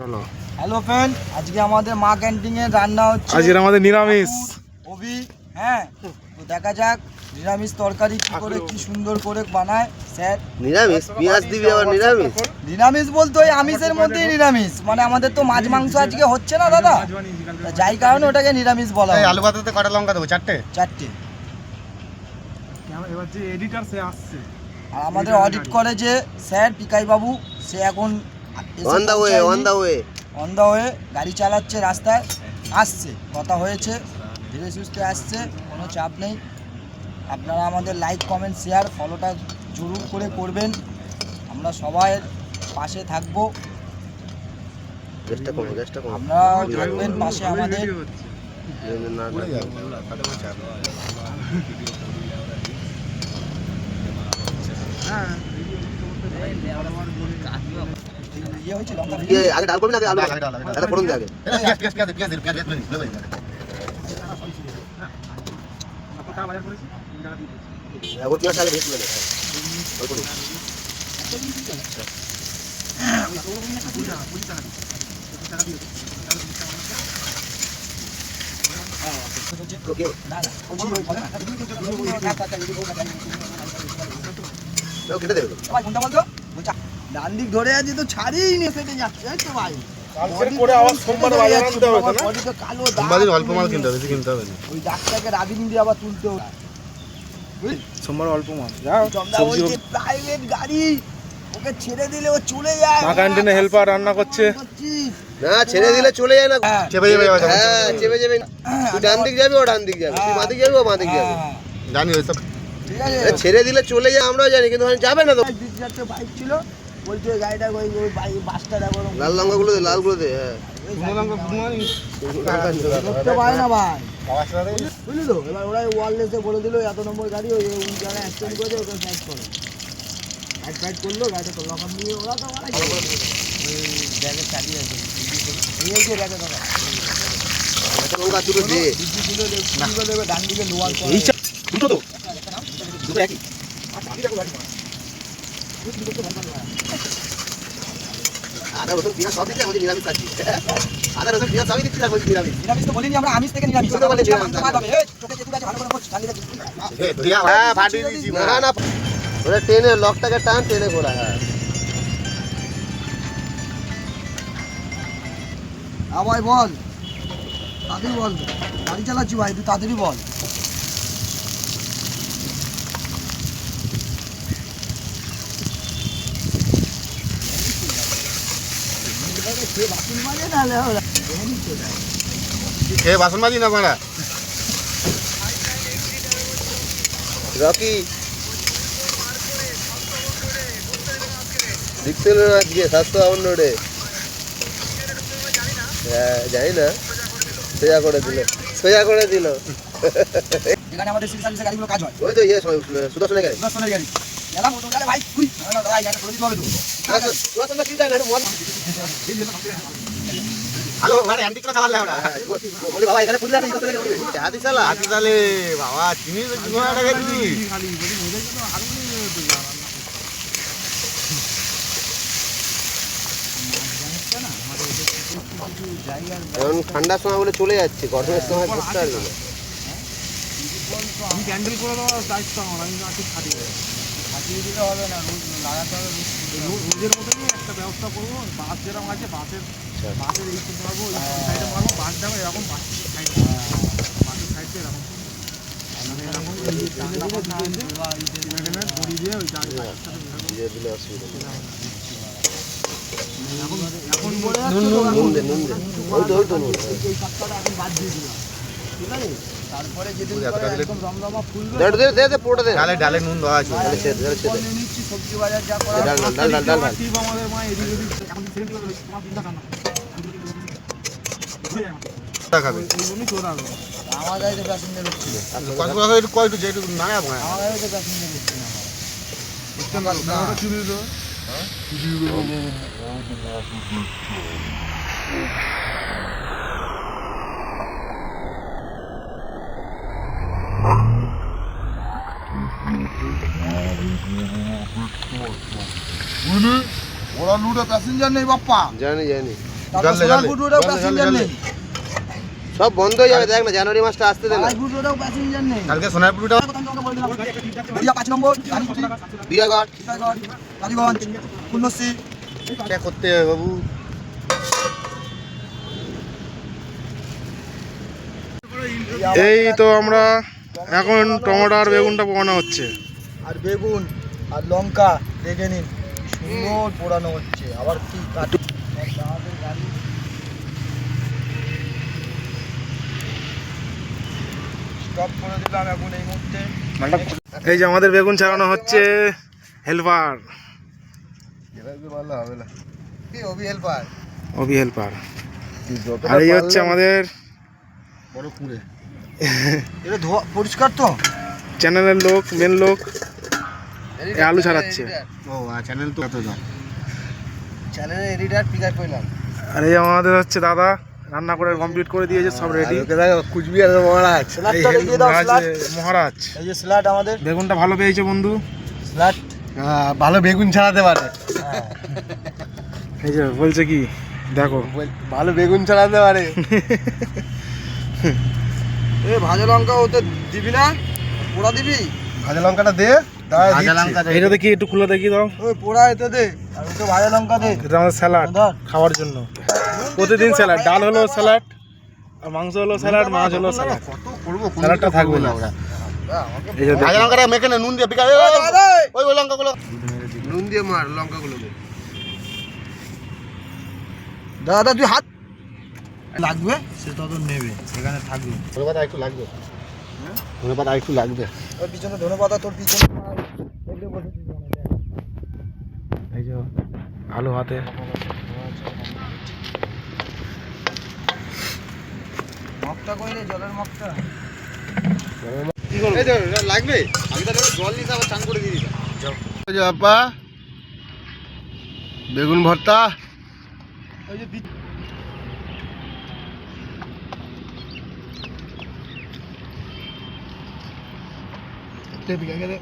চলো। Hello friend, আজকে আমাদের মা ক্যান্টিনে রান্না হচ্ছে। আজকে আমাদের নিরামিষ। অভি, হ্যাঁ, তো দেখা যাক নিরামিষ তরকারি কি করে কি সুন্দর করে বানায় স্যার। নিরামিষ পেঁয়াজ দিবি আবার নিরামিষ? নিরামিষ বলতে ওই আমিষের মধ্যেই নিরামিষ, মানে আমাদের তো মাছ মাংস আজকে হচ্ছে না দাদা, যাই কারণে ওটাকে নিরামিষ বলা হয়। আলু ভাতাতে কটা লঙ্কা দেবো? চারটে। এবার যে এডিটর সে আসছে, আর আমাদের অডিট করে যে স্যার পিকাই বাবু, সে এখন on the way, on the way. On the way গাড়ি চালাচ্ছে, রাস্তায় আসছে, কথা হয়েছে, ধীরে সুস্থে আসছে, কোনো চাপ নেই। আপনারা আমাদের লাইক কমেন্ট শেয়ার ফলোটা জরুর করে করবেন, আমরা সবাই পাশে থাকবো, গ্যাসটা কমো, গ্যাসটা কমো। আপনারাও থাকবেন পাশে আমাদের। ইয়ে হয়েছে লঙ্কা আগে ডাল করবি না? আগে আলু আগে ফোড়ন দে আগে। ওর পেঁয়াজটা আগে ভেজে নেবে। অল্প দিন। ওকে। না না ও কেটে দেবে তো। ভাই কোনটা বলতো ডান দিক ধরে আছি তো ছাড়িই নিয়ে সেটে যাচ্ছে তো ভাই। করে আবার সোমবার বাজার আনতে হবে তো না? বডিতে কালো দাগ। সোমবারই অল্প মাল কিনতে হবে, বেশি কিনতে হবে না। ওই দাগটাকে রাবিন দিয়ে আবার তুলতে হবে। সোমবার অল্প মাছ যাও। জমদা ওই যে প্রাইভেট গাড়ি, ওকে ছেড়ে দিলে ও চলে যায়। মা ক্যান্টিনে হেল্পার রান্না করছে। না ছেড়ে দিলে চলে যায় না, হ্যাঁ। চেপে যাবে। হ্যাঁ চেপে যাবে। তুই ডান দিক যাবি, ও ডান দিক যাবে। তুই বাঁ দিক যাবি, ও বাঁ দিক যাবে। জানি ওইসব। ঠিক আছে, ছেড়ে দিলে চলে যায়, আমরাও জানি, কিন্তু যাবে না তো। চারটে বাইক ছিল, বলছে ওই গাড়িটা ওই ওই বাসটা দেখো লাল লঙ্কাগুলো দে, লালগুলো দে। হ্যাঁ ধরতে পারে না ভাই, বুঝলি তো। এবার ওরা ওয়ারলেসে বলে দিল এত নম্বর গাড়ি, ওই জায়গায় অ্যাক্সিডেন্ট করেছে, ওকে সাইড করো। সাইড করলো, গাড়িটা তো লকার নিয়ে ওরা তো ওই ব্যাগে চালিয়ে আছে, এই যে ব্যাগে ধরা লঙ্কা দুটো দে। দেবে ডান দিকে লোয়ার করে। দুটো তো দুটো একই। আদা রসুন পেঁয়াজ সব দিচ্ছি, আমাদের নিরামিষ খাচ্ছি। আদা রসুন পেঁয়াজ সবই দিচ্ছি, তারপর নিরামিষ। নিরামিষ তো বলিনি আমরা, আমিষ থেকে নিরামিষ। তোকে বলে নিরামিষ। চোখে যেটুকু আছে ভালো করে করছি, ডান দিকে হ্যাঁ ফাটিয়ে দিচ্ছি। না না, ওটা টেনে লকটাকে টান, টেনে ঘোরা। হ্যাঁ ভাই বল, তাড়াতাড়ি বল, গাড়ি চালাচ্ছি ভাই, তুই তাড়াতাড়ি বল। খেয়ে বাসন মাজি না মারা। রকি দেখছিল না আজকে স্বাস্থ্য আবন্নরে? হ্যাঁ জানি না, সোজা করে দিল, সোজা করে দিল। এখানে আমাদের সিটি সার্ভিসের গাড়িগুলো কাজ হয়। ওই তো ইয়ে সুদর্শনের গাড়ি। সুদর্শনের গাড়ি এলাম, ও তো গেলে ভাই কুই দাদা এটা করে দিতে হবে তো। সুদর্শনের চিন্তা না, মন হ্যালো মানে অ্যান্টিক কথা বললে ওরা বলি বাবা এখানে পুরো হাতি চালে বাবা চিনি তো 200 টাকা দিবি খালি বলি মজা তো আরো নেই তো এখন ঠান্ডার সময় বলে চলে যাচ্ছে, গরমের সময় বুঝতে পারবি না। আমি ক্যান্ডেল করে দেওয়ার দায়িত্ব আমার, আমি ঠিক ফাটিয়ে দিতে হবে না, রোজ লাগাতে হবে। রোজের মতনই একটা ব্যবস্থা করবো। বাস যেরকম আছে, বাসের এই করতে পারবো, এই সাইডে মারবো, বাস যাবো এরকম, বাসের সাইডে এরকম ঘড়ি দিয়ে ওই দিলে অসুবিধা নেই। এখন বলে নুন দে, নুন দে। ওই তো নুন। এই সপ্তাহটা এখন বাদ দিয়ে দিলাম, ঠিক আছে। তারপরে যেদিন একদম রমরমা ফুল দে দে দে পুরোটা দে। ডালে নুন দেওয়া আছে, ডালে ছেড়ে দে। নিচ্ছি সবজি বাজার যা করা। ডাল আমাদের মা এদিক ওদিক এখন সেন্ট করে তোমার চিন্তা কান্না খাবে। এই জন্যই চোরা হবে। আমার গাড়িতে প্যাসেঞ্জার হচ্ছে না, কত কথা একটু কয় একটু যেটু না আমার গাড়িতে প্যাসেঞ্জার হচ্ছে না। ওটা চুরি দিল। ওরা লুডো প্যাসেঞ্জার নেই বাপ্পা। জানি তারপর জানলে, জানলে, সোনারপুর রোডেও জানলে, প্যাসেঞ্জার জানলে। নেই। সব বন্ধ হয়ে যাবে, দেখ না জানুয়ারি মাসটা আসতে দে না। রায়পুর রোডেও প্যাসেঞ্জার নেই। কালকে সোনারপুরটা হরিয়া 5 নম্বর, রানীপুর, বিরাগড় সীতাগড়, কালীগঞ্জ, কুলনশ্রী। চেক করতে হবে বাবু। এই তো আমরা এখন টমেটো আর বেগুনটা পোড়ানো হচ্ছে। আর বেগুন আর লঙ্কা দেখে নিন কি সুন্দর পোড়ানো হচ্ছে। আবার কি কাটু দাদাদের গাড়ি স্টপ করে দিলাম এখন এই মুহূর্তে। এই যে আমাদের বেগুন ছাড়ানো হচ্ছে হেল্পার, ভালো হবে না কি অভি হেল্পার অভি হেল্পার। আর এই হচ্ছে আমাদের বড় কুড়ে। এটা ধোয়া পরিষ্কার তো। চ্যানেলের লোক, মেন লোক, এ আলু ছাড়াচ্ছে। ও চ্যানেল তো এত দাম। চ্যানেলের এডিটর পিকার কইলাম। আর এই আমাদের হচ্ছে দাদা রান্না করে কমপ্লিট করে দিয়েছে, সব রেডি। কুচবিহার মহারাজ। স্ল্যাটটা দেখিয়ে দাও, স্ল্যাট। মহারাজ এই যে স্ল্যাট আমাদের বেগুনটা ভালো পেয়েছে বন্ধু। স্ল্যাট। ভালো বেগুন ছাড়াতে পারে। এই যে বলছে কি দেখো, ভালো বেগুন ছাড়াতে পারে। এ ভাজা লঙ্কা ওতে দিবি না, পোড়া দিবি? ভাজা লঙ্কাটা দে। ভাজা লঙ্কা এটা দেখি একটু খুলে দেখি দাও। ওই পোড়া এতে দে, আর ওতে ভাজা লঙ্কা দে। এটা আমাদের স্যালাড ধর। খাওয়ার জন্য। প্রতিদিন স্যালাড, ডাল হলো স্যালাড, আর মাংস হলো স্যালাড, মাছ হলো স্যালাড। কত করবো, স্যালাডটা থাকবে না। এই যে ভাজা দেখো। লঙ্কাটা মেখে নে, নুন দিয়ে পিকা। দাদা, ওই ওই লঙ্কাগুলো নুন দিয়ে মার লঙ্কাগুলো। দাদা তুই হাত লাগবে সেটা তো নেবে, সেখানে থাকবে। ধনে পাতা একটু লাগবে। ধনে পাতা একটু লাগবে। ওর পিছনে ধনে পাতা, তোর পিছনে দেখলে বসেছিস মনে হয়, দেখ। এই যে আলু হাতে। মগটা কই রে, জলের মগটা? কি করব? এই তো এটা লাগবে। আমি তাহলে জল নিয়ে আবার চান করে দিয়ে দিলাম। এই যে আপা বেগুন ভর্তা। ওই যে তে পিকা গেলে